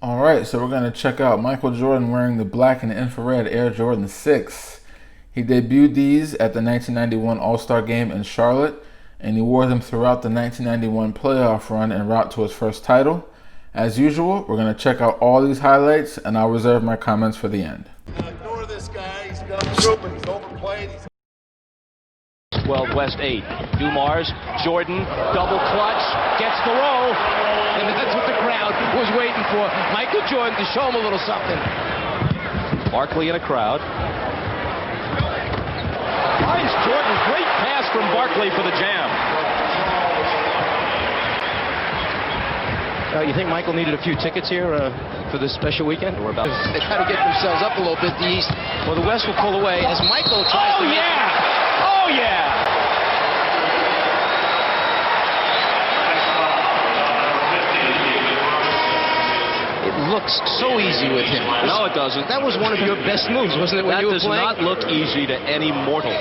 Alright, so we're going to check out Michael Jordan wearing the black and infrared Air Jordan 6. He debuted these at the 1991 All-Star Game in Charlotte, and he wore them throughout the 1991 playoff run en route to his first title. As usual, we're going to check out all these highlights, and I'll reserve my comments for the end. Ignore this guy. He's got a group and he's overplayed. 12 West 8. Dumars, Jordan, double clutch, gets the roll, and that's what the crowd was waiting for. Michael Jordan to show him a little something. Barkley in a crowd. Finds Jordan, great pass from Barkley for the jam. You think Michael needed a few tickets here for this special weekend? Or about they try to get themselves up a little bit, the East. Well, the West will pull away as Michael tries to get Oh, yeah! It looks so easy with him. No, it doesn't. That was one of your best moves, wasn't it, when you were playing? That does not look easy to any mortal.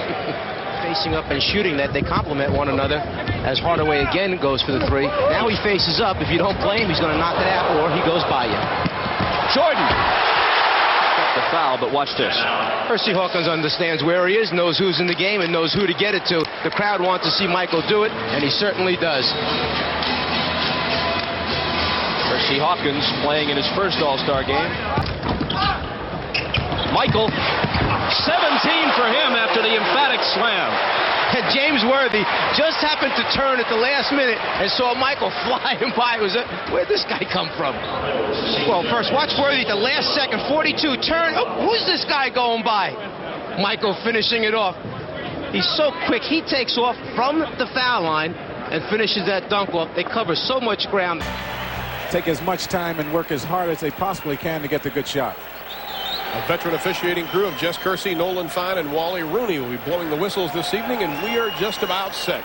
Facing up and shooting that, they complement one another as Hardaway again goes for the three. Now he faces up. If you don't play him, he's going to knock it out, or he goes by you. Jordan! The foul, but watch this. Percy Hawkins understands where he is, knows who's in the game, and knows who to get it to. The crowd wants to see Michael do it, and he certainly does. Percy Hawkins playing in his first All-Star game. Michael, 17 for him after the emphatic slam. And James Worthy just happened to turn at the last minute and saw Michael flying by. Where'd this guy come from? Well, first, watch Worthy at the last second, 42, turn. Oh, who's this guy going by? Michael finishing it off. He's so quick, he takes off from the foul line and finishes that dunk off. They cover so much ground. Take as much time and work as hard as they possibly can to get the good shot. A veteran officiating crew of Jess Kersey, Nolan Fine, and Wally Rooney will be blowing the whistles this evening, and we are just about set.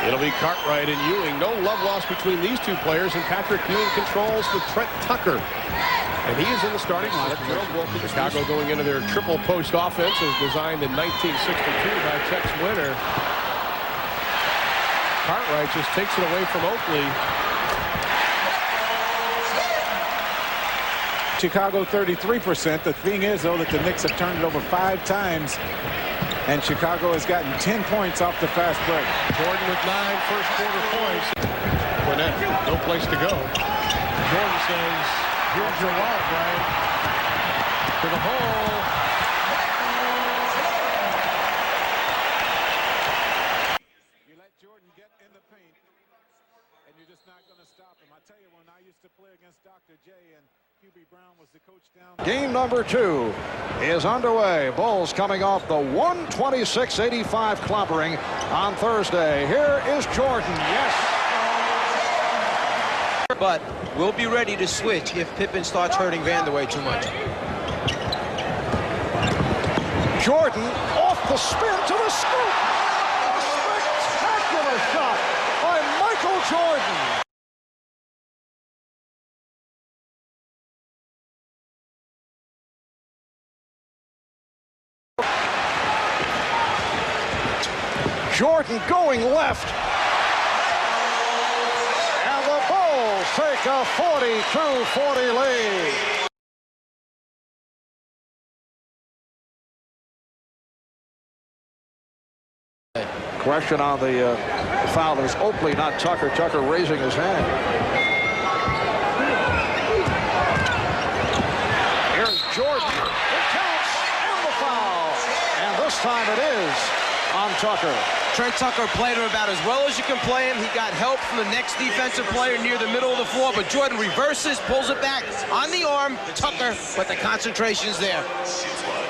It'll be Cartwright and Ewing. No love lost between these two players, and Patrick Ewing controls with Trent Tucker. And he is in the starting lineup. Chicago going into their triple post offense as designed in 1962 by Tex Winter. Cartwright just takes it away from Oakley. Chicago 33%. The thing is, though, that the Knicks have turned it over 5 times, and Chicago has gotten 10 points off the fast break. Jordan with 9 first quarter points. Cornette, no place to go. Jordan says, here's your wallet, Brian. To the hole. You let Jordan get in the paint, and you're just not going to stop him. I tell you, when I used to play against Dr. J and QB Brown was the coach down. Game number 2 is underway. Bulls coming off the 126-85 clobbering on Thursday. Here is Jordan. Yes. But we'll be ready to switch if Pippen starts hurting Vandeweghe too much. Jordan off the spin to the scoop. A spectacular shot by Michael Jordan. Jordan going left. And the Bulls take a 42-40 lead. Question on the foul. It was Oakley, not Tucker. Tucker raising his hand. Here's Jordan. It counts and the foul. And this time it is on Tucker. Trent Tucker played him about as well as you can play him. He got help from the next defensive player near the middle of the floor, but Jordan reverses, pulls it back on the arm. Tucker, but the concentration's there.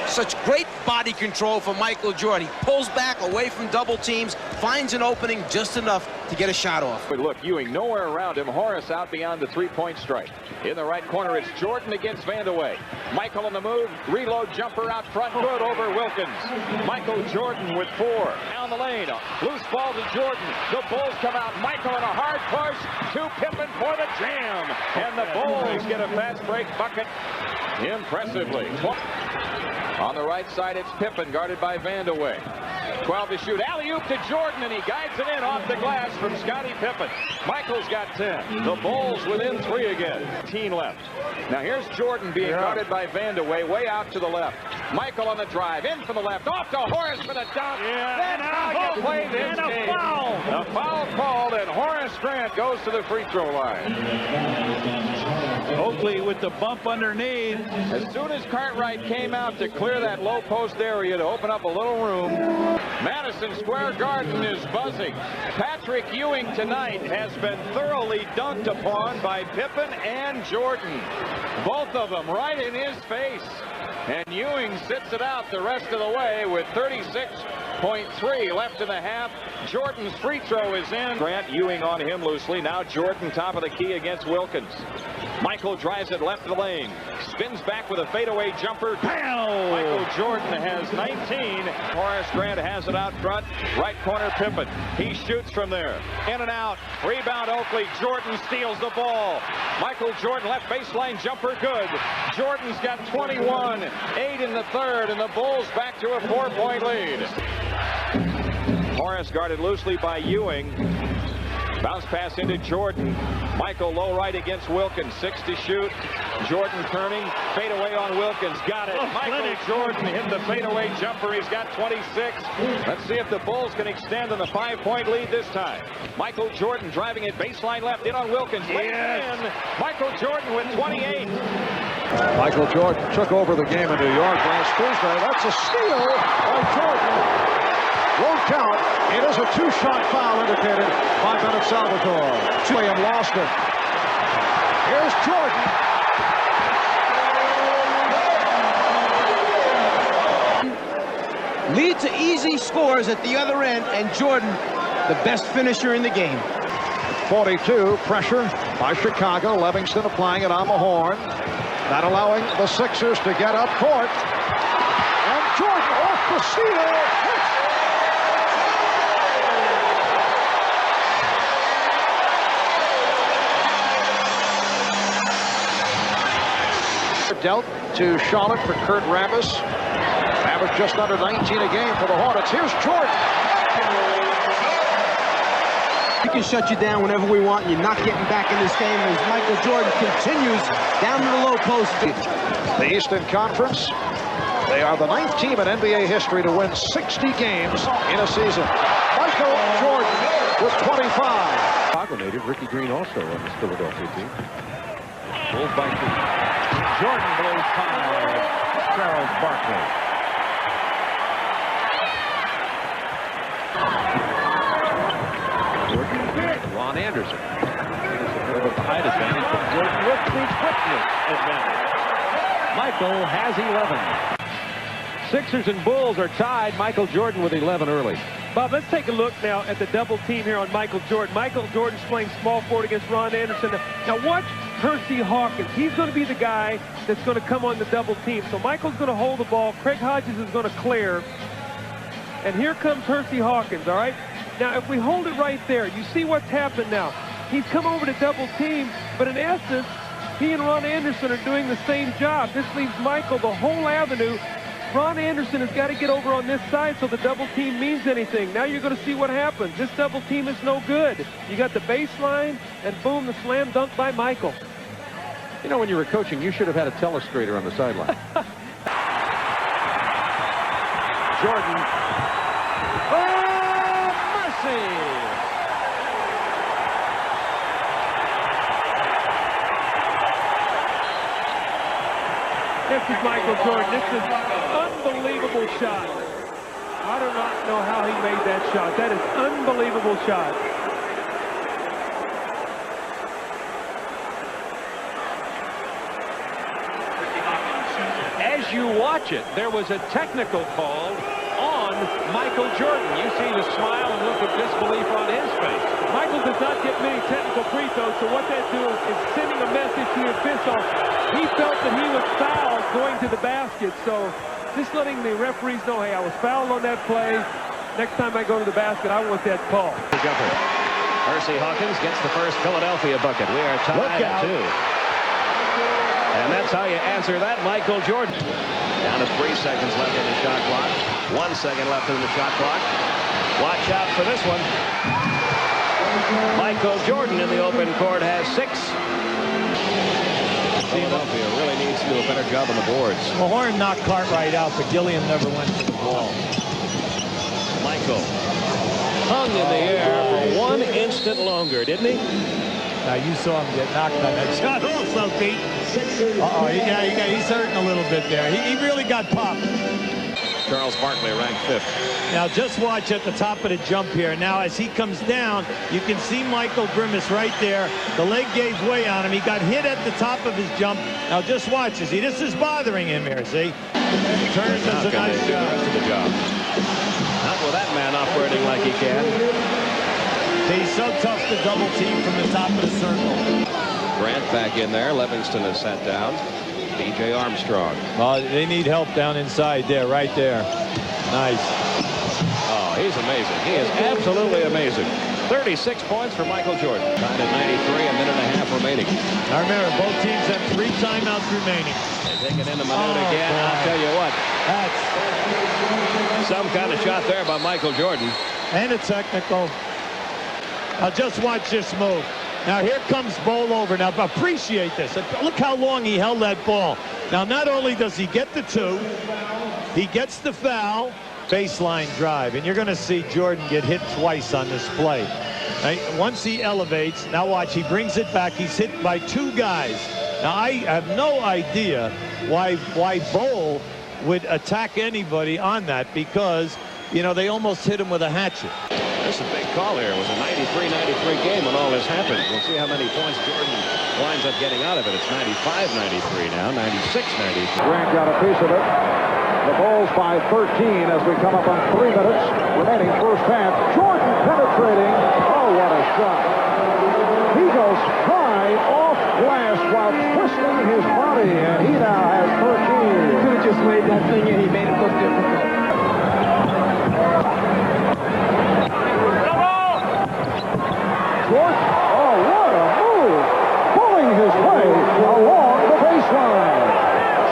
Such great body control for Michael Jordan. He pulls back away from double teams, finds an opening just enough to get a shot off. But look, Ewing nowhere around him. Horace out beyond the three-point strike. In the right corner, it's Jordan against Vandeweghe. Michael on the move. Reload jumper out front. Good over Wilkins. Michael Jordan with 4. Down the lane. Loose ball to Jordan. The Bulls come out. Michael in a hard push to Pippen for the jam. And the Bulls get a fast break bucket impressively. On the right side, it's Pippen guarded by Vandeweghe. 12 to shoot. Alley-oop to Jordan, and he guides it in off the glass from Scottie Pippen. Michael's got 10. The Bulls within 3 again. 18 left. Now here's Jordan being guarded by Vandeweghe, way out to the left. Michael on the drive, in from the left, off to Horace for the dunk. That's how you play this game. A foul called, and Horace Grant goes to the free throw line. Oakley with the bump underneath. As soon as Cartwright came out to clear that low post area to open up a little room, Madison Square Garden is buzzing. Patrick Ewing tonight has been thoroughly dunked upon by Pippen and Jordan. Both of them right in his face. And Ewing sits it out the rest of the way with 36.3 left in the half. Jordan's free throw is in. Grant, Ewing on him loosely. Now Jordan top of the key against Wilkins. Michael drives it left of the lane. Spins back with a fadeaway jumper. Pow! Michael Jordan has 19. Horace Grant has it out front. Right corner Pippen. He shoots from there. In and out. Rebound Oakley. Jordan steals the ball. Michael Jordan left baseline jumper good. Jordan's got 21. 8 in the third, and the Bulls back to a 4-point lead. Horace guarded loosely by Ewing. Bounce pass into Jordan. Michael low right against Wilkins. 6 to shoot. Jordan turning. Fade away on Wilkins. Got it. Michael Jordan hit the fadeaway jumper. He's got 26. Let's see if the Bulls can extend on the 5-point lead this time. Michael Jordan driving it baseline left in on Wilkins. In. Michael Jordan with 28. Michael Jordan took over the game in New York last Tuesday. That's a steal by Jordan. Won't count. It is a 2-shot foul indicated by Bennett Salvatore. William lost it. Here's Jordan. Lead to easy scores at the other end, and Jordan, the best finisher in the game. 42, pressure by Chicago. Livingston applying it on the horn. Not allowing the Sixers to get up court. And Jordan off the steal. Dealt to Charlotte for Kurt Rambis. Average just under 19 a game for the Hornets. Here's Jordan. We can shut you down whenever we want, and you're not getting back in this game as Michael Jordan continues down to the low post. The Eastern Conference, they are the 9th team in NBA history to win 60 games in a season. Michael Jordan with 25. Chicago native Ricky Green also on this Philadelphia team. Bulls by 2. Jordan blows by Charles Barkley. Jordan, Ron Anderson. A little bit of height advantage, but Jordan with the quickness advantage. Michael has 11. Sixers and Bulls are tied. Michael Jordan with 11 early. Bob, let's take a look now at the double team here on Michael Jordan. Michael Jordan's playing small forward against Ron Anderson. Now watch Hersey Hawkins. He's going to be the guy that's going to come on the double team. So Michael's going to hold the ball. Craig Hodges is going to clear. And here comes Hersey Hawkins, all right? Now, if we hold it right there, you see what's happened now. He's come over to double team, but in essence, he and Ron Anderson are doing the same job. This leaves Michael the whole avenue. Ron Anderson has got to get over on this side so the double team means anything. Now you're going to see what happens. This double team is no good. You got the baseline, and boom, the slam dunk by Michael. You know, when you were coaching, you should have had a telestrator on the sideline. Jordan. Oh, mercy! This is Michael Jordan. This is an unbelievable shot. I do not know how he made that shot. That is an unbelievable shot. As you watch it, there was a technical call on Michael Jordan. You see the smile and look of disbelief on his face. Michael does not get many technical free throws, so what that does is sending a message to the official. He felt that he was fouled going to the basket, so just letting the referees know, hey, I was fouled on that play. Next time I go to the basket, I want that call. Hersey Hawkins gets the first Philadelphia bucket. We are tied at 2. And that's how you answer that, Michael Jordan. Down to 3 seconds left in the shot clock. 1 second left in the shot clock. Watch out for this one. Michael Jordan in the open court has 6. Philadelphia really needs to do a better job on the boards. Well, Horn knocked Cartwright out, but Gilliam never went for the ball. Michael hung in the air for 1 instant longer, didn't he? Now, you saw him get knocked on that shot also, Pete. Uh-oh, yeah, he's hurting a little bit there. He really got popped. Charles Barkley ranked 5th. Now, just watch at the top of the jump here. Now, as he comes down, you can see Michael grimace right there. The leg gave way on him. He got hit at the top of his jump. Now, just watch. See, this is bothering him here, see? Turns does a nice job. The rest of the job. Not with that man operating like he can. He's so tough to double team from the top of the circle. Grant back in there. Livingston is sat down. B.J. Armstrong. Well, they need help down inside there, right there. Nice. Oh, he's amazing. He is absolutely amazing. 36 points for Michael Jordan. Tied at 93, a minute and a half remaining. Now remember, both teams have 3 timeouts remaining. They take it in a minute again. Boy. I'll tell you what. That's some kind of shot there by Michael Jordan. And a technical. Now just watch this move. Now here comes Bowl over. Now appreciate this. Look how long he held that ball. Now not only does he get the 2, he gets the foul, baseline drive. And you're going to see Jordan get hit twice on this play. Right? Once he elevates, now watch, he brings it back. He's hit by 2 guys. Now I have no idea why Bowl would attack anybody on that, because, you know, they almost hit him with a hatchet. This is a big call here. It was a 93-93 game when all this happened. We'll see how many points Jordan winds up getting out of it. It's 95-93 now, 96-93. Grant got a piece of it. The Bulls by 13 as we come up on 3 minutes remaining first half. Jordan penetrating. Oh, what a shot. He goes high off glass while twisting his body, and he now has 13. He could have just made that thing in. He made it look difficult. Jordan, oh, what a move. Pulling his way along the baseline.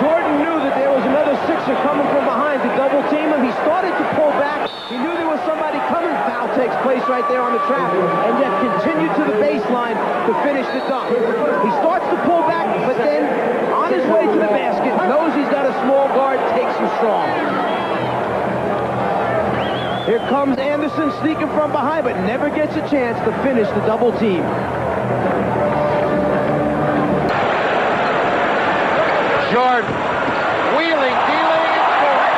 Jordan knew that there was another 6er coming from behind to double team him. He started to pull back. He knew there was somebody coming. Foul takes place right there on the trap, and yet continued to the baseline to finish the dunk. He starts to pull back, but then on his way to the basket, knows he's got a small guard, takes him strong. Here comes Anderson sneaking from behind, but never gets a chance to finish the double team. Jordan wheeling, dealing, and scoring.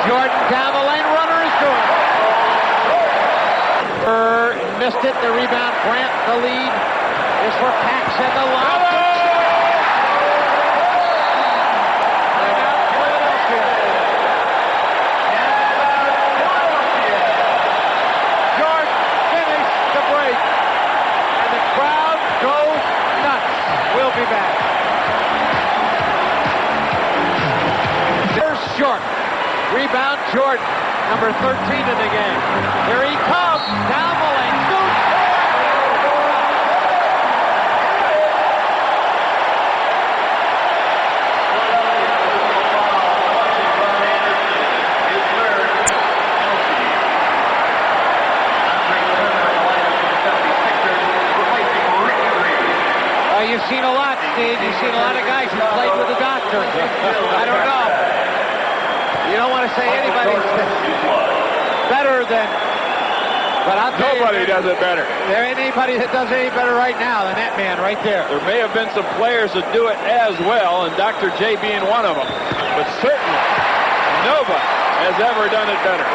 Jordan down the lane, runner is good. Missed it, the rebound, Grant, the lead is for Paxson, the lob. We'll be back. There's Jordan. Rebound Jordan, number 13 in the game. Here he comes, down the lane, shoots. You've seen a lot, Steve. You've seen a lot of guys who played with the doctor. I don't know. You don't want to say anybody's better than, but I'll tell you. Nobody does it better. There ain't anybody that does any better right now than that man right there. There may have been some players that do it as well, and Dr. J being one of them. But certainly, nobody has ever done it better.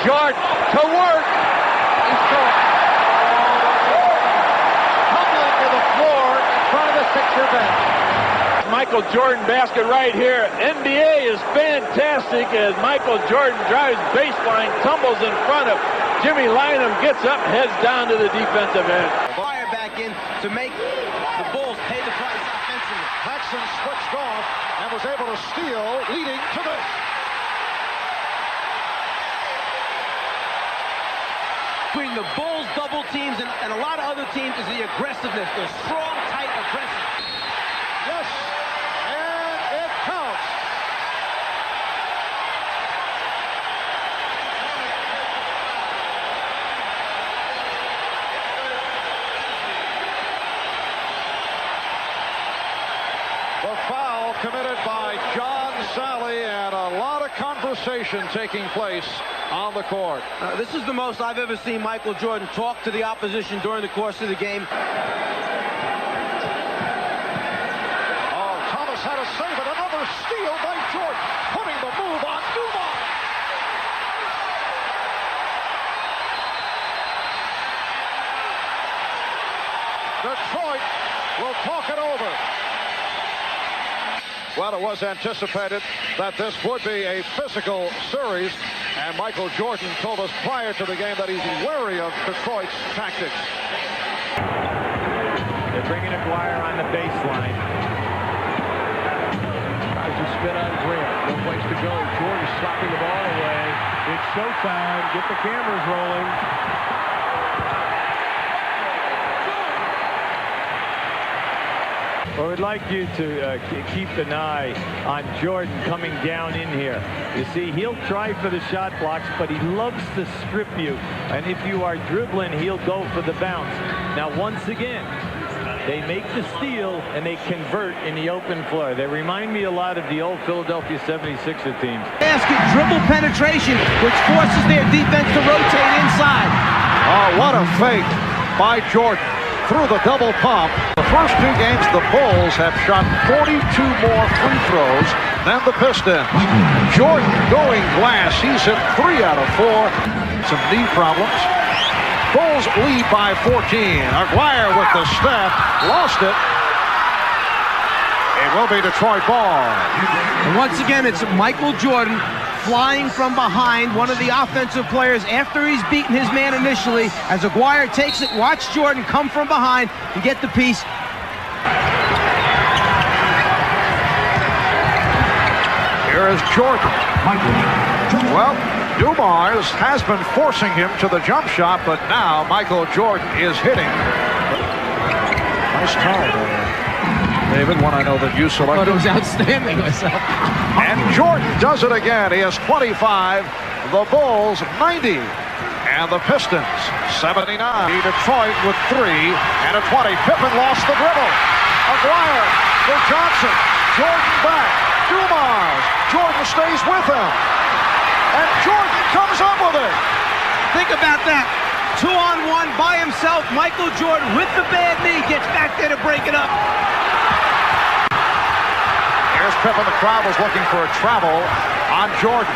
Jordan to work. He's going. Sixer bench. Michael Jordan basket right here. NBA is fantastic as Michael Jordan drives baseline, tumbles in front of Jimmy Lynam, gets up, heads down to the defensive end. Fire back in to make the Bulls pay the price offensively. Paxson switched off and was able to steal, leading to this. between the Bulls double teams and a lot of other teams is the aggressiveness. They're strong, tight, aggressive. Yes, and it counts. The foul committed by John Sally, and a lot of conversation taking place on the court. This is the most I've ever seen Michael Jordan talk to the opposition during the course of the game. Oh, Thomas had to save it. Another steal by Jordan, putting the move on Dumars. Detroit will talk it over. Well, it was anticipated that this would be a physical series, and Michael Jordan told us prior to the game that he's wary of Detroit's tactics. They're bringing Aguirre on the baseline. Tries to spin on Grant. No place to go. Jordan slapping the ball away. It's showtime. Get the cameras rolling. Well, we'd like you to keep an eye on Jordan coming down in here. You see, he'll try for the shot blocks, but he loves to strip you. And if you are dribbling, he'll go for the bounce. Now, once again, they make the steal, and they convert in the open floor. They remind me a lot of the old Philadelphia 76er teams. Basket dribble penetration, which forces their defense to rotate inside. Oh, what a fake by Jordan through the double pump. The first two games, the Bulls have shot 42 more free throws than the Pistons. Jordan going glass. He's hit 3 out of 4. Some knee problems. Bulls lead by 14. Aguirre with the step. Lost it. It will be Detroit ball. And once again, it's Michael Jordan flying from behind one of the offensive players after he's beaten his man initially. As Aguirre takes it, watch Jordan come from behind and get the piece. Here is Jordan. Well, Dumars has been forcing him to the jump shot, but now Michael Jordan is hitting. Nice try there, David, one I know that you selected. But it was outstanding myself. And Jordan does it again. He has 25, the Bulls 90, and the Pistons 79. Detroit with 3 and a 20. Pippen lost the dribble. Aguirre for Johnson. Jordan back. Dumars. Jordan stays with him. And Jordan comes up with it. Think about that. 2-on-1 by himself. Michael Jordan with the bad knee gets back there to break it up. Here's Pippen. The crowd was looking for a travel on Jordan.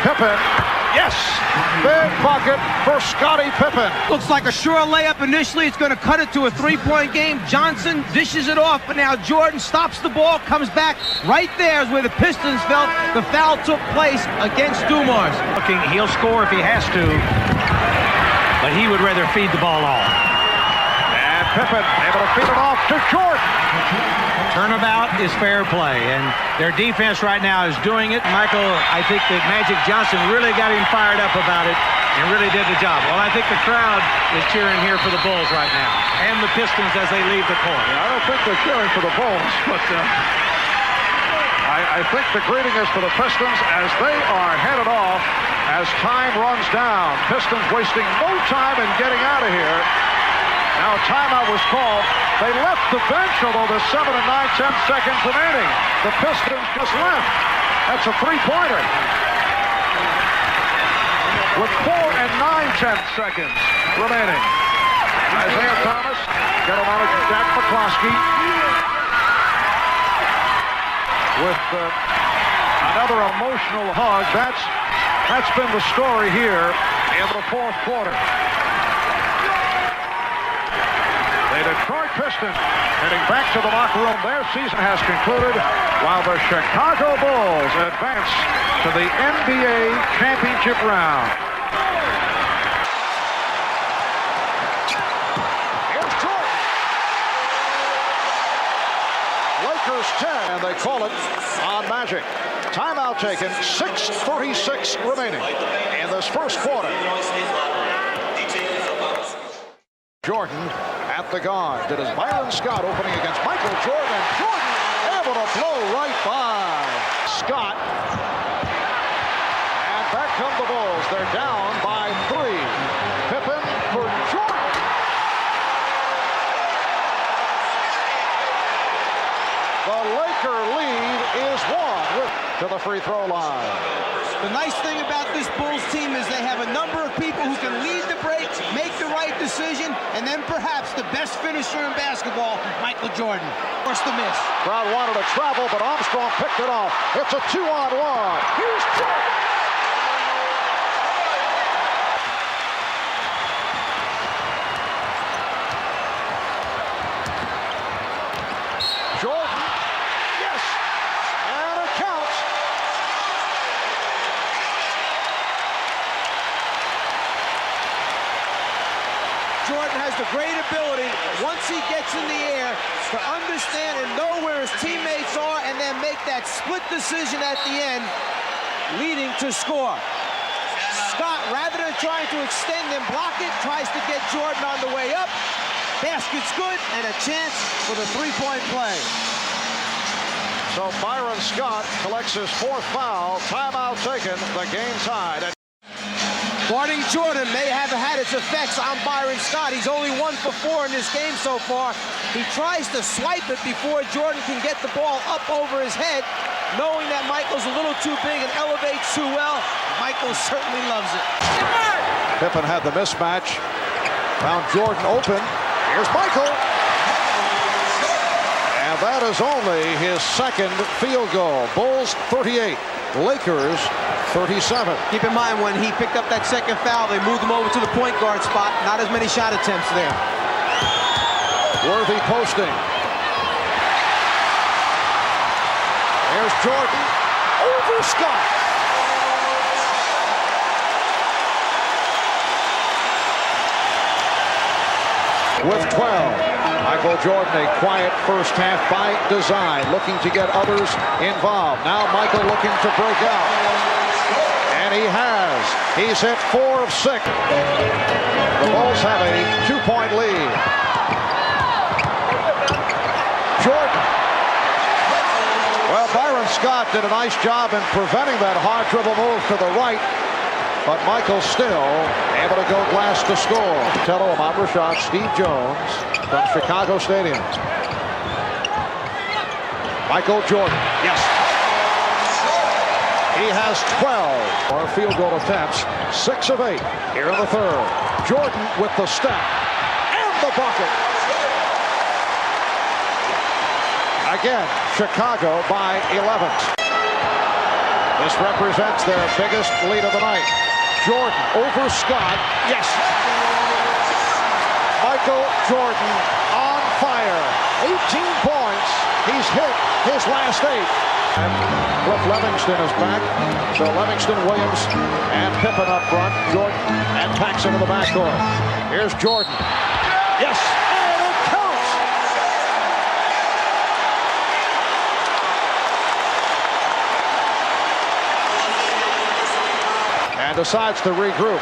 Pippen, yes, big bucket for Scottie Pippen. Looks like a sure layup initially. It's going to cut it to a three-point game. Johnson dishes it off, but now Jordan stops the ball, comes back. Right there is where the Pistons felt the foul took place against Dumars. Looking, he'll score if he has to, but he would rather feed the ball off. And Pippen able to feed it off to Jordan. Turnabout is fair play, and their defense right now is doing it. Michael, I think that Magic Johnson really got him fired up about it and really did the job. Well, I think the crowd is cheering here for the Bulls right now, and the Pistons as they leave the court. I don't think they're cheering for the Bulls, but I think the greeting is for the Pistons as they are headed off as time runs down. Pistons wasting no time in getting out of here. Now a timeout was called. They left the bench, although there's 7 and 9, 10 seconds remaining. The Pistons just left. That's a three-pointer. With 4 and 9, 10 seconds remaining. Isaiah Thomas, got him on it, Jack McCloskey. With another emotional hug. That's been the story here in the fourth quarter. The Detroit Pistons heading back to the locker room. Their season has concluded while the Chicago Bulls advance to the NBA championship round. Here's Jordan. Lakers 10, and they call it on Magic. Timeout taken, 6:36 remaining in this first quarter. Jordan at the guard. It is Byron Scott opening against Michael Jordan. Jordan able to blow right by Scott. And back come the Bulls. They're down by 3. Pippen for Jordan. The Laker lead is 1 to the free throw line. The nice thing about this Bulls team is they have a number of people who can lead the break, make the right decision, and then perhaps the best finisher in basketball, Michael Jordan. Forced to miss. Crowd wanted to travel, but Armstrong picked it off. It's a 2-on-1. Here's Jordan. Jordan. Yes. And it counts. Jordan has the great ability, once he gets in the air, to understand and know where his teammates are and then make that split decision at the end, leading to score. Scott, rather than trying to extend and block it, tries to get Jordan on the way up. Basket's good and a chance for the three-point play. So Byron Scott collects his 4th foul. Timeout taken. The game tied. Guarding Jordan may have had its effects on Byron Scott. He's only 1 for 4 in this game so far. He tries to swipe it before Jordan can get the ball up over his head, knowing that Michael's a little too big and elevates too well. Michael certainly loves it. Pippen had the mismatch. Found Jordan open. Here's Michael. And that is only his 2nd field goal. Bulls 38. Lakers 37. Keep in mind, when he picked up that 2nd foul, they moved him over to the point guard spot. Not as many shot attempts there. Worthy posting. There's Jordan over Scott. With 12. Michael Jordan, a quiet first half by design, looking to get others involved. Now Michael looking to break out. And he has. He's hit 4 of 6. The Bulls have a 2-point lead. Jordan. Well, Byron Scott did a nice job in preventing that hard dribble move to the right. But Michael still able to go glass to score. Tello, Ahmad Rashad, Steve Jones from Chicago Stadium. Michael Jordan. Yes. He has 12 more field goal attempts. 6 of 8 here in the 3rd. Jordan with the step and the bucket. Again, Chicago by 11. This represents their biggest lead of the night. Jordan over Scott. Yes. Michael Jordan on fire. 18 points. He's hit his last 8. And Cliff Levingston is back. So Levingston, Williams, and Pippen up front. Jordan and Paxson in the backcourt. Here's Jordan. Yes. And it counts. And decides to regroup.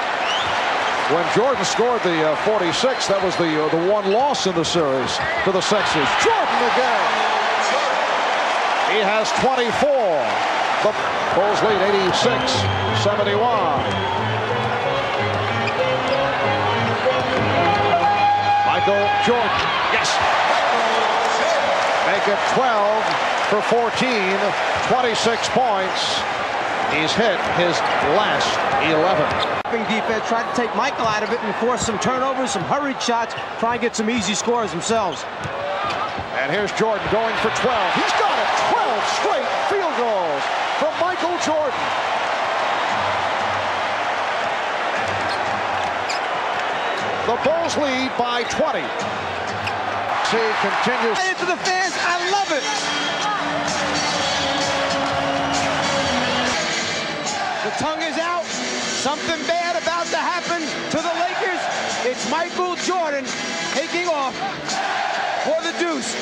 When Jordan scored the 46, that was the one loss in the series to the Sixers. Jordan again. He has 24. The Bulls lead 86-71. Michael Jordan. Yes. Make it 12 for 14. 26 points. He's hit his last 11. Defense tried to take Michael out of it and force some turnovers, some hurried shots, try and get some easy scores themselves. And here's Jordan going for 12. He's got it. 12 straight field goals from Michael Jordan. The Bulls lead by 20. See, continues. To the fans, I love it. The tongue is out. Something bad about to happen to the Lakers. It's Michael Jordan taking off for the deuce.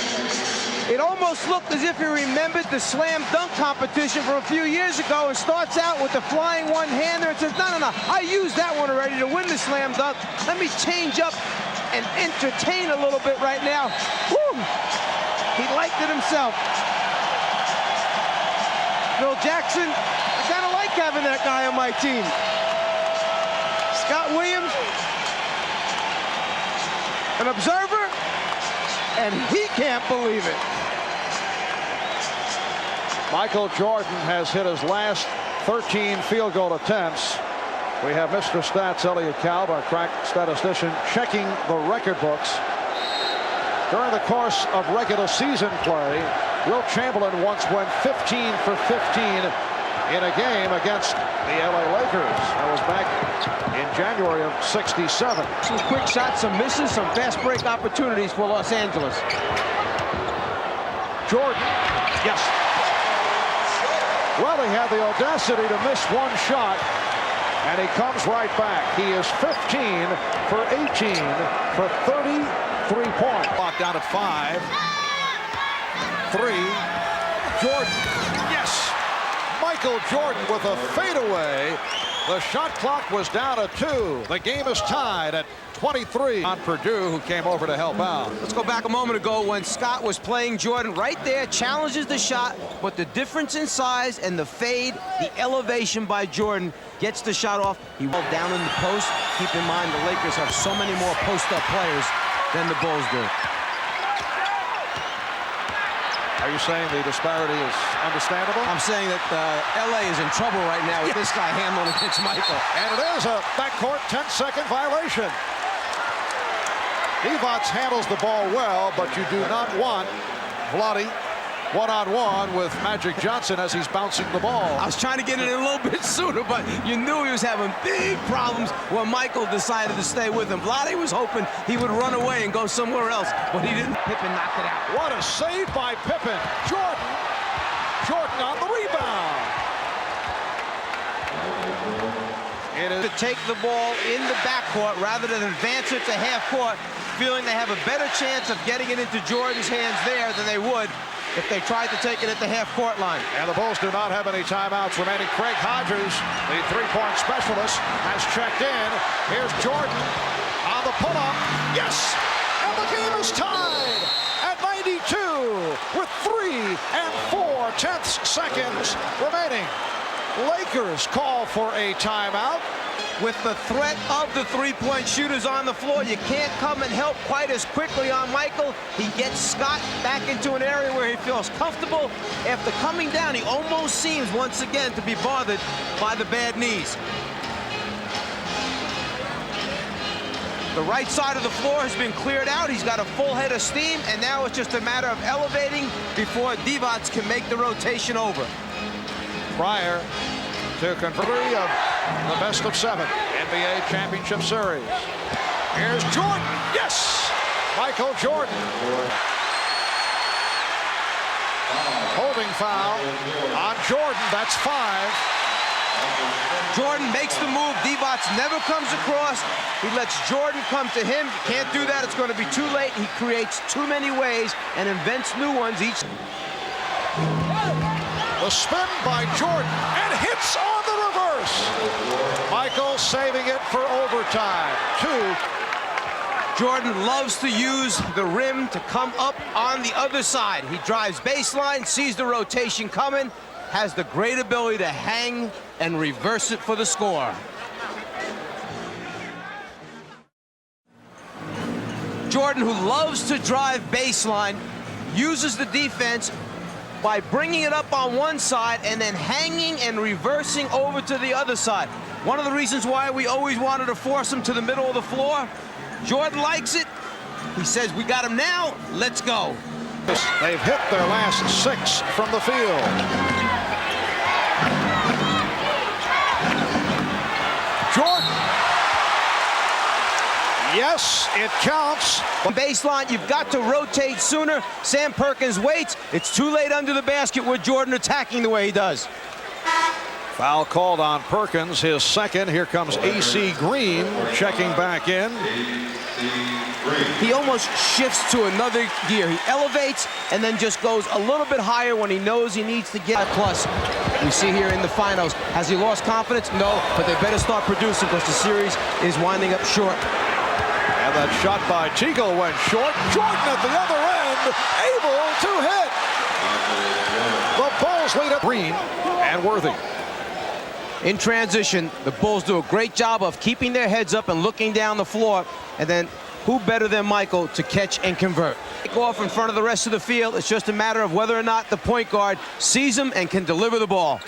It almost looked as if he remembered the slam dunk competition from a few years ago and starts out with the flying one-hander and says, no, I used that one already to win the slam dunk. Let me change up and entertain a little bit right now. Woo! He liked it himself. Phil Jackson, I kind of like having that guy on my team. Scott Williams, an observer, and he can't believe it. Michael Jordan has hit his last 13 field goal attempts. We have Mr. Stats, Elliot Kalb, our crack statistician, checking the record books. During the course of regular season play, Wilt Chamberlain once went 15 for 15 in a game against the LA Lakers. That was back in January of '67. Some quick shots, some misses, some fast break opportunities for Los Angeles. Jordan, yes. Well, he had the audacity to miss one shot, and he comes right back. He is 15 for 18 for 33 points. Clock down at 5. 3. Jordan. Yes. Michael Jordan with a fadeaway. The shot clock was down at 2. The game is tied at 23 on Purdue, who came over to help out. Let's go back a moment ago when Scott was playing Jordan right there, challenges the shot, but the difference in size and the fade, the elevation by Jordan gets the shot off. He rolled down in the post. Keep in mind the Lakers have so many more post-up players than the Bulls do. Are you saying the disparity is understandable? I'm saying that LA is in trouble right now with this guy handling against Michael. And it is a backcourt 10-second violation. Divac handles the ball well, but you do not want Vlade one-on-one with Magic Johnson as he's bouncing the ball. I was trying to get it in a little bit sooner, but you knew he was having big problems when Michael decided to stay with him. Vlade was hoping he would run away and go somewhere else, but he didn't. Pippen knocked it out. What a save by Pippen. Jordan on the rebound. It is to take the ball in the backcourt rather than advance it to half court, feeling they have a better chance of getting it into Jordan's hands there than they would if they tried to take it at the half-court line. And the Bulls do not have any timeouts remaining. Craig Hodges, the three-point specialist, has checked in. Here's Jordan on the pull-up. Yes! And the game is tied at 92 with 3 and 4/10 seconds remaining. Lakers call for a timeout. With the threat of the three-point shooters on the floor, you can't come and help quite as quickly on Michael. He gets Scott back into an area where he feels comfortable. After coming down, he almost seems once again to be bothered by the bad knees. The right side of the floor has been cleared out. He's got a full head of steam, and now it's just a matter of elevating before Divac can make the rotation over. Prior to converting of the best of 7 NBA Championship Series. Here's Jordan. Yes! Michael Jordan. Holding foul on Jordan. That's 5. Jordan makes the move. Divac never comes across. He lets Jordan come to him. Can't do that. It's going to be too late. He creates too many ways and invents new ones each. The spin by Jordan and hits on the reverse. Michael saving it for overtime. 2. Jordan loves to use the rim to come up on the other side. He drives baseline, sees the rotation coming, has the great ability to hang and reverse it for the score. Jordan, who loves to drive baseline, uses the defense by bringing it up on one side and then hanging and reversing over to the other side. One of the reasons why we always wanted to force him to the middle of the floor. Jordan likes it. He says, we got him now, let's go. They've hit their last 6 from the field. Jordan. Yes, it counts. Baseline, you've got to rotate sooner. Sam Perkins waits. It's too late under the basket with Jordan attacking the way he does. Foul called on Perkins, his second. Here comes A.C. Green checking back in. He almost shifts to another gear. He elevates and then just goes a little bit higher when he knows he needs to get a plus. We see here in the finals, has he lost confidence? No, but they better start producing because the series is winding up short. And that shot by Teagle went short. Jordan at the other end, able to hit. The Bulls lead at Green and Worthy. In transition, the Bulls do a great job of keeping their heads up and looking down the floor. And then who better than Michael to catch and convert? Go off in front of the rest of the field. It's just a matter of whether or not the point guard sees him and can deliver the ball.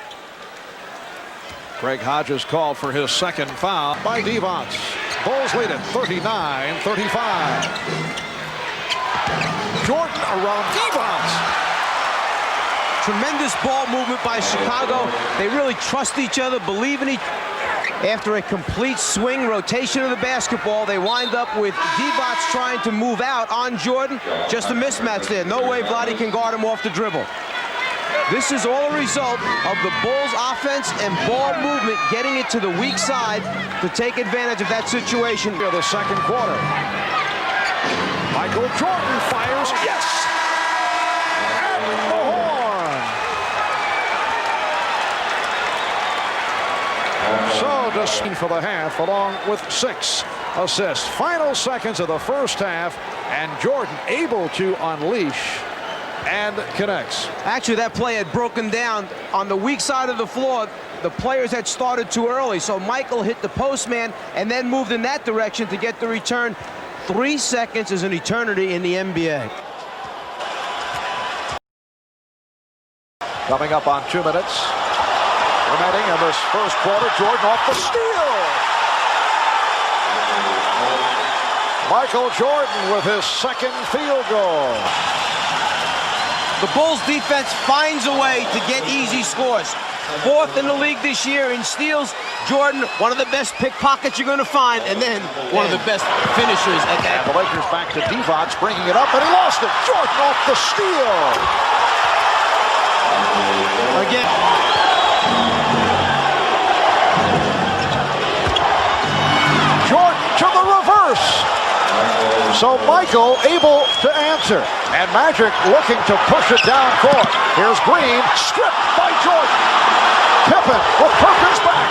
Greg Hodges called for his second foul by Devonts. Bulls lead at 39-35. Jordan around Devonts. Tremendous ball movement by Chicago. They really trust each other, believe in each other. After a complete swing rotation of the basketball, they wind up with Devonts trying to move out on Jordan. Just a mismatch there. No way Vlade can guard him off the dribble. This is all a result of the Bulls' offense and ball movement getting it to the weak side to take advantage of that situation. Here, the second quarter. Michael Jordan fires. Yes! And the horn. So, just for the half, along with 6 assists. Final seconds of the first half, and Jordan able to unleash and connects. Actually, that play had broken down on the weak side of the floor. The players had started too early, so Michael hit the postman and then moved in that direction to get the return. 3 seconds is an eternity in the NBA. Coming up on 2 minutes remaining in this first quarter. Jordan off the steal. Michael Jordan with his second field goal. The Bulls defense finds a way to get easy scores. 4th in the league this year in steals. Jordan, one of the best pickpockets you're going to find, and then one of the best finishers at that. And the Lakers back to Devonts, bringing it up, and he lost it. Jordan off the steal. Again. Jordan to the reverse. So Michael able to answer. And Magic looking to push it down court. Here's Green, stripped by Jordan. Pippen with Perkins back.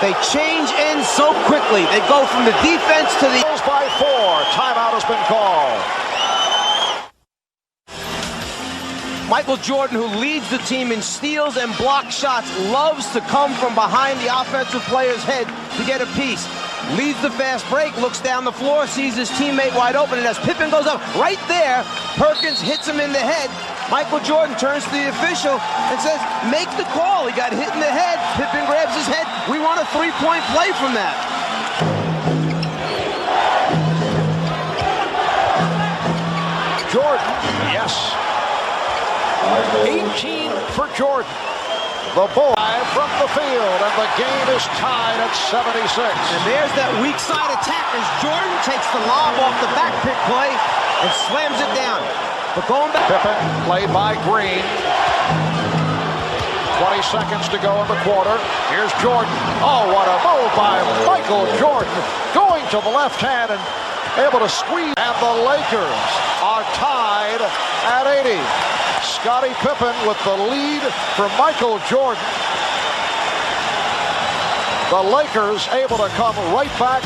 They change ends so quickly. They go from the defense to the... By 4. Timeout has been called. Michael Jordan, who leads the team in steals and block shots, loves to come from behind the offensive player's head to get a piece. Leads the fast break, looks down the floor, sees his teammate wide open, and as Pippen goes up right there, Perkins hits him in the head. Michael Jordan turns to the official and says, make the call. He got hit in the head. Pippen grabs his head. We want a 3-point play from that. Jordan, yes. 18 for Jordan. The Bulls from the field, and the game is tied at 76. And there's that weak side attack as Jordan takes the lob off the back pick play and slams it down. But going back. Pippen played by Green. 20 seconds to go in the quarter. Here's Jordan. Oh, what a move by Michael Jordan. Going to the left hand and able to squeeze. And the Lakers are tied at 80. Scottie Pippen with the lead for Michael Jordan. The Lakers able to come right back.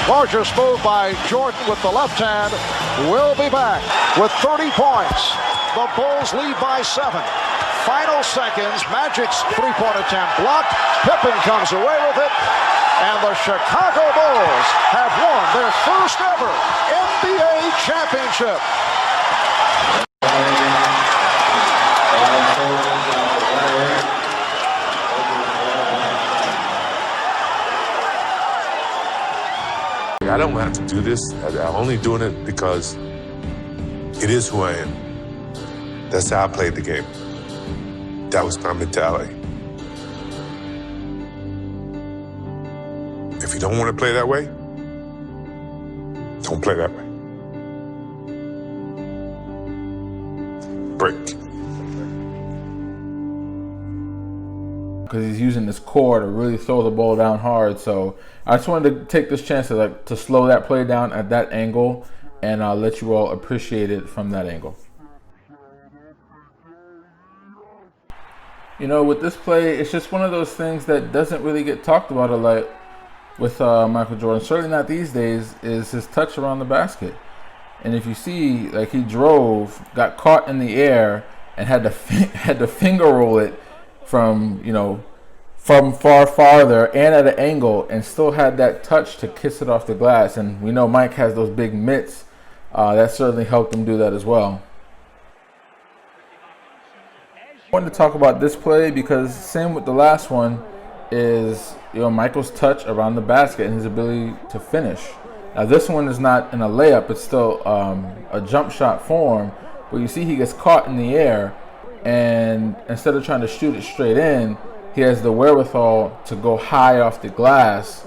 Gorgeous move by Jordan with the left hand. Will be back with 30 points. The Bulls lead by 7. Final seconds. Magic's 3-point attempt blocked. Pippen comes away with it. And the Chicago Bulls have won their first ever NBA championship. I don't have to do this. I'm only doing it because it is who I am. That's how I played the game. That was my mentality. If you don't want to play that way, don't play that way. Break. Because he's using his core to really throw the ball down hard. So I just wanted to take this chance to slow that play down at that angle and let you all appreciate it from that angle. You know, with this play, it's just one of those things that doesn't really get talked about a lot with Michael Jordan. Certainly not these days. Is his touch around the basket. And if you see, like, he drove, got caught in the air, and had to finger roll it from, you know, from farther and at an angle, and still had that touch to kiss it off the glass. And we know Mike has those big mitts. That certainly helped him do that as well. I wanted to talk about this play because same with the last one is, you know, Michael's touch around the basket and his ability to finish. Now this one is not in a layup, it's still a jump shot form, but you see he gets caught in the air, and instead of trying to shoot it straight in, he has the wherewithal to go high off the glass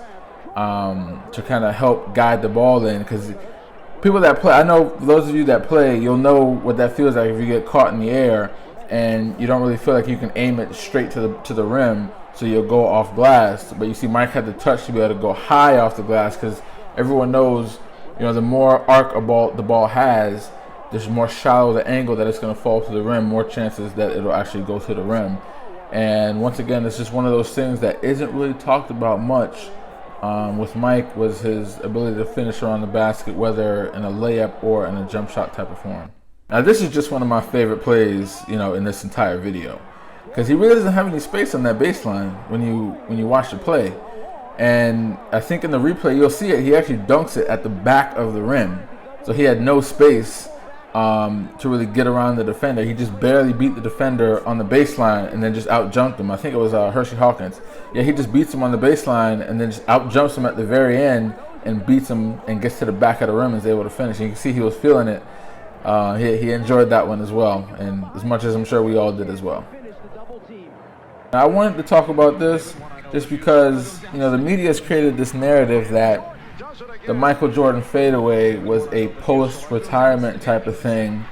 to kind of help guide the ball in. Because people that play, I know those of you that play, you'll know what that feels like if you get caught in the air and you don't really feel like you can aim it straight to the rim, so you'll go off glass. But you see Mike had the touch to be able to go high off the glass, because everyone knows, you know, the more arc the ball has, there's more shallow the angle that it's going to fall to the rim, more chances that it'll actually go to the rim. And once again, it's just one of those things that isn't really talked about much with Mike, was his ability to finish around the basket, whether in a layup or in a jump shot type of form. Now this is just one of my favorite plays, you know, in this entire video, because he really doesn't have any space on that baseline when you watch the play. And I think in the replay you'll see it, he actually dunks it at the back of the rim, so he had no space to really get around the defender. He just barely beat the defender on the baseline and then just out-jumped him. I think it was Hershey Hawkins. Yeah, he just beats him on the baseline and then just out-jumps him at the very end and beats him and gets to the back of the rim and is able to finish. And you can see he was feeling it. He enjoyed that one as well, and as much as I'm sure we all did as well. Now, I wanted to talk about this just because, you know, the media has created this narrative that the Michael Jordan fadeaway was a post-retirement type of thing,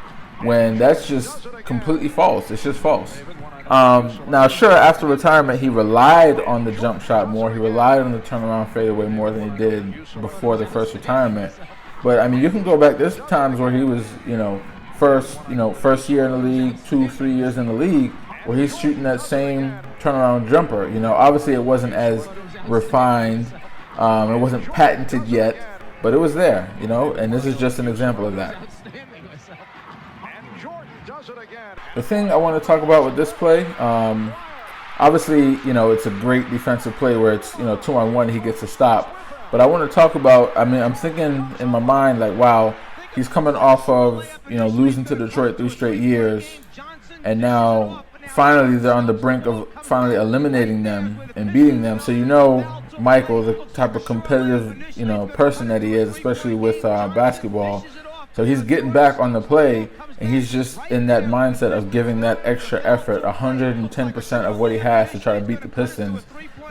when that's just completely false. It's just false. Now, sure, after retirement, he relied on the jump shot more. He relied on the turnaround fadeaway more than he did before the first retirement. But I mean, you can go back. There's times where he was, first year in the league, 2-3 years in the league, where he's shooting that same turnaround jumper. You know, obviously it wasn't as refined, it wasn't patented yet, but it was there. You know, and this is just an example of that. The thing I want to talk about with this play, obviously, you know, it's a great defensive play where it's, 2-on-1, he gets a stop. But I want to talk about, I'm thinking in my mind, like, wow, he's coming off of, losing to Detroit 3 straight years. And now, finally, they're on the brink of finally eliminating them and beating them. So, Michael, the type of competitive, person that he is, especially with basketball. So he's getting back on the play, and he's just in that mindset of giving that extra effort, 110% of what he has to try to beat the Pistons.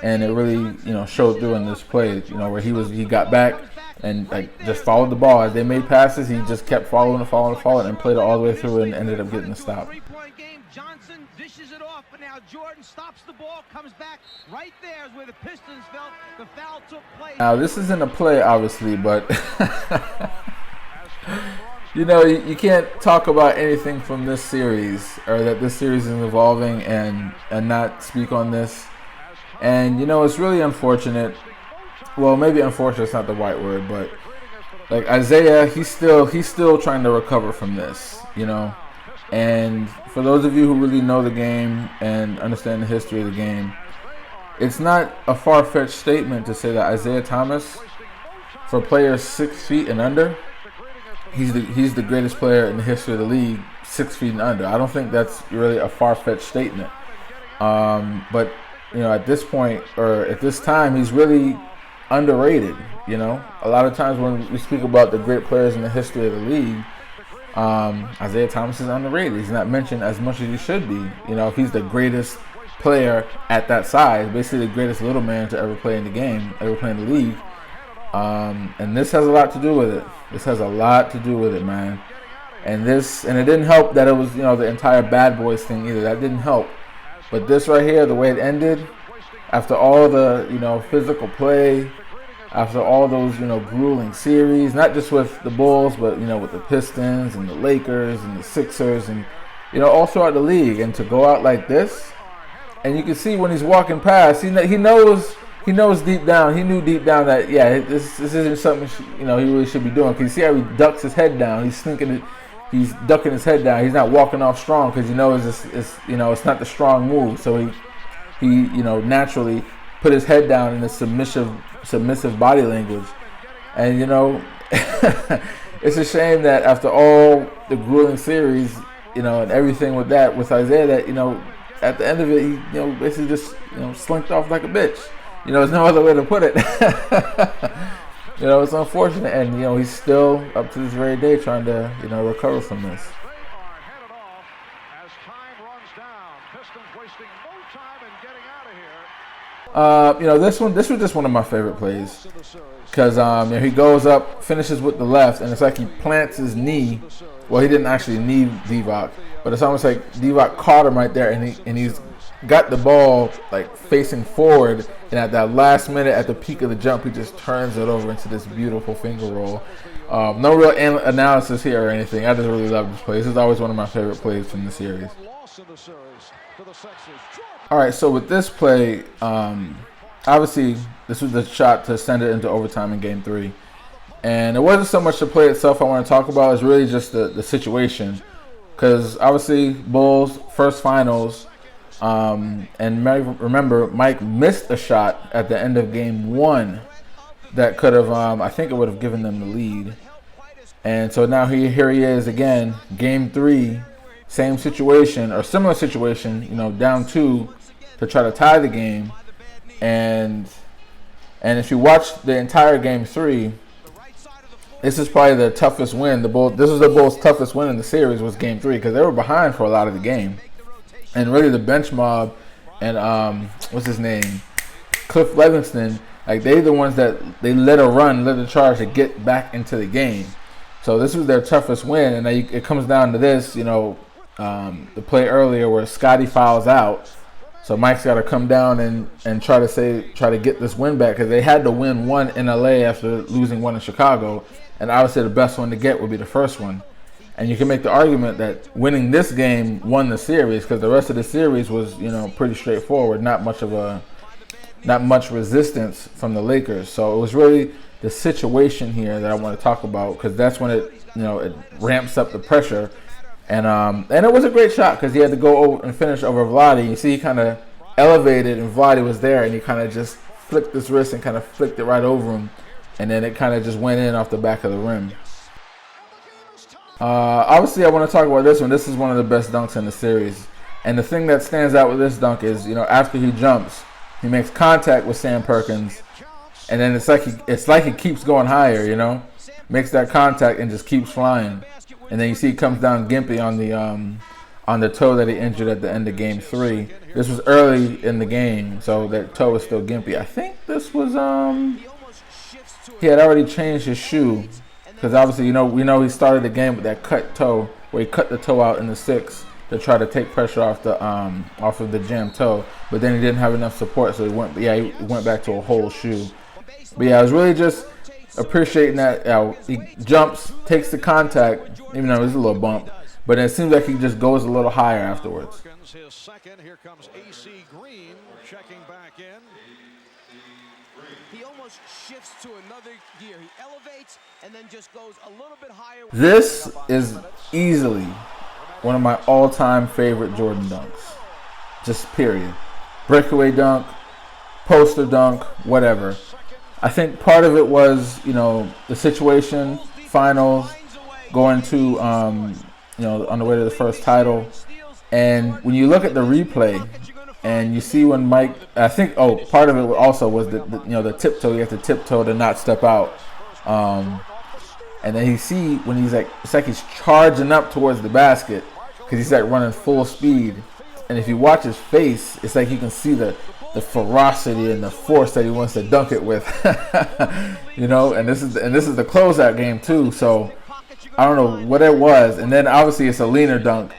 And it really, showed through in this play, where he got back and just followed the ball. As they made passes, he just kept following and played it all the way through and ended up getting the stop. Johnson dishes it off, but now Jordan stops the ball, comes back right there where the Pistons felt the foul took place. Now this isn't a play, obviously, but you can't talk about anything from this series, or that this series is evolving, and not speak on this. And it's really unfortunate. Well, maybe unfortunate is not the right word, but like Isaiah, he's still trying to recover from this, And for those of you who really know the game and understand the history of the game, it's not a far-fetched statement to say that Isaiah Thomas, for players 6 feet and under, he's the greatest player in the history of the league, 6 feet and under. I don't think that's really a far-fetched statement. But at this point, or at this time, he's really underrated. A lot of times when we speak about the great players in the history of the league, Isaiah Thomas is underrated. He's not mentioned as much as he should be. If he's the greatest player at that size, basically the greatest little man to ever play in the game, ever play in the league. And this has a lot to do with it. This has a lot to do with it, man. And it didn't help that it was, the entire Bad Boys thing either. That didn't help. But this right here, the way it ended, after all the, physical play, after all those, grueling series, not just with the Bulls, but, with the Pistons and the Lakers and the Sixers and, all throughout the league. And to go out like this, and you can see when he's walking past, he knows deep down. He knew deep down that this isn't something he really should be doing. Cause you see how he ducks his head down. He's ducking his head down. He's not walking off strong because he knows it's not the strong move. So he naturally put his head down in a submissive body language. And it's a shame that after all the grueling series, and everything with Isaiah, that at the end of it, he basically just slinked off like a bitch. There's no other way to put it. It's unfortunate, and he's still up to this very day trying to recover from this. This was just one of my favorite plays because he goes up, finishes with the left, and it's like he plants his knee. Well, he didn't actually knee Divock, but it's almost like Divock caught him right there, and he's got the ball like facing forward, and at that last minute, at the peak of the jump, he just turns it over into this beautiful finger roll. No real analysis here or anything. I just really love this play. This is always one of my favorite plays from the series. All right, so with this play, obviously this was the shot to send it into overtime in Game 3. And it wasn't so much the play itself I want to talk about. It's really just the situation. Because obviously, Bulls, first finals. And remember, Mike missed a shot at the end of Game 1 that could have, I think it would have given them the lead. And so now here he is again, Game 3, same situation or similar situation, down 2 to try to tie the game. And if you watch the entire Game 3, this is probably the toughest win. This was the Bulls' toughest win in the series was Game 3 because they were behind for a lot of the game. And really the bench mob and what's his name? Cliff Livingston, like they're the ones that they led a charge to get back into the game. So this was their toughest win, and it comes down to this, the play earlier where Scotty fouls out. So Mike's got to come down and try to get this win back because they had to win one in LA after losing one in Chicago, and obviously the best one to get would be the first one. And you can make the argument that winning this game won the series because the rest of the series was, pretty straightforward. Not much resistance from the Lakers. So it was really the situation here that I want to talk about because that's when it ramps up the pressure. And it was a great shot because he had to go over and finish over Vlade. You see, he kind of elevated, and Vlade was there, and he kind of just flicked his wrist and kind of flicked it right over him, and then it kind of just went in off the back of the rim. Obviously, I want to talk about this one. This is one of the best dunks in the series, and the thing that stands out with this dunk is, after he jumps, he makes contact with Sam Perkins, and then it's like he keeps going higher, makes that contact and just keeps flying. And then you see he comes down gimpy on the toe that he injured at the end of Game 3. This was early in the game, so that toe was still gimpy. I think this was he had already changed his shoe because obviously we know he started the game with that cut toe where he cut the toe out in the 6 to try to take pressure off of the jammed toe. But then he didn't have enough support, so he went back to a whole shoe. But yeah, I was really just appreciating that he jumps, takes the contact, even though it's a little bump, but it seems like he just goes a little higher afterwards. His second. Here comes AC Green checking back in. He almost shifts to another gear. He elevates and then just goes a little bit higher. This is easily one of my all-time favorite Jordan dunks. Just period. Breakaway dunk, poster dunk, whatever. I think part of it was, the situation, finals, going to, on the way to the first title. And when you look at the replay and you see when Mike, I think, part of it also was the tiptoe. You have to tiptoe to not step out. And then you see when it's like he's charging up towards the basket because he's like running full speed. And if you watch his face, it's like you can see the ferocity and the force that he wants to dunk it with. And this is the closeout game too, so I don't know what it was. And then obviously it's a leaner dunk,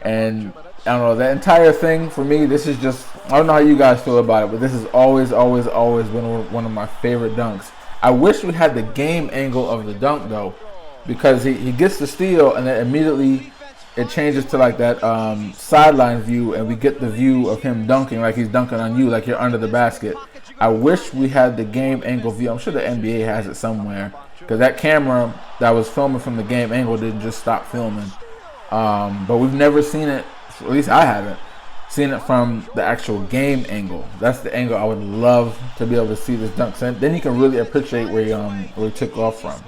and I don't know, the entire thing for me, this is just, I don't know how you guys feel about it, but this has always been one of my favorite dunks. I wish we had the game angle of the dunk though, because he gets the steal and then immediately it changes to like that sideline view, and we get the view of him dunking like he's dunking on you, like you're under the basket. I wish we had the game angle view. I'm sure the NBA has it somewhere, because that camera that was filming from the game angle didn't just stop filming. But we've never seen it, at least I haven't seen it from the actual game angle. That's the angle I would love to be able to see this dunk. Then you can really appreciate where he took off from.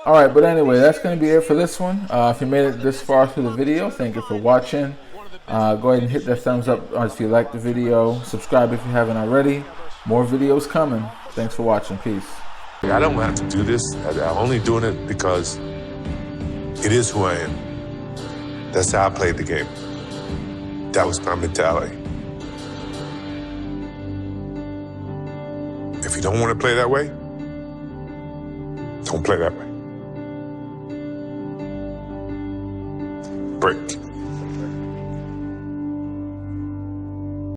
All right, but anyway, that's going to be it for this one. If you made it this far through the video, thank you for watching. Go ahead and hit that thumbs up if you liked the video. Subscribe if you haven't already. More videos coming. Thanks for watching. Peace. I don't have to do this. I'm only doing it because it is who I am. That's how I played the game. That was my mentality. If you don't want to play that way, don't play that way. Break.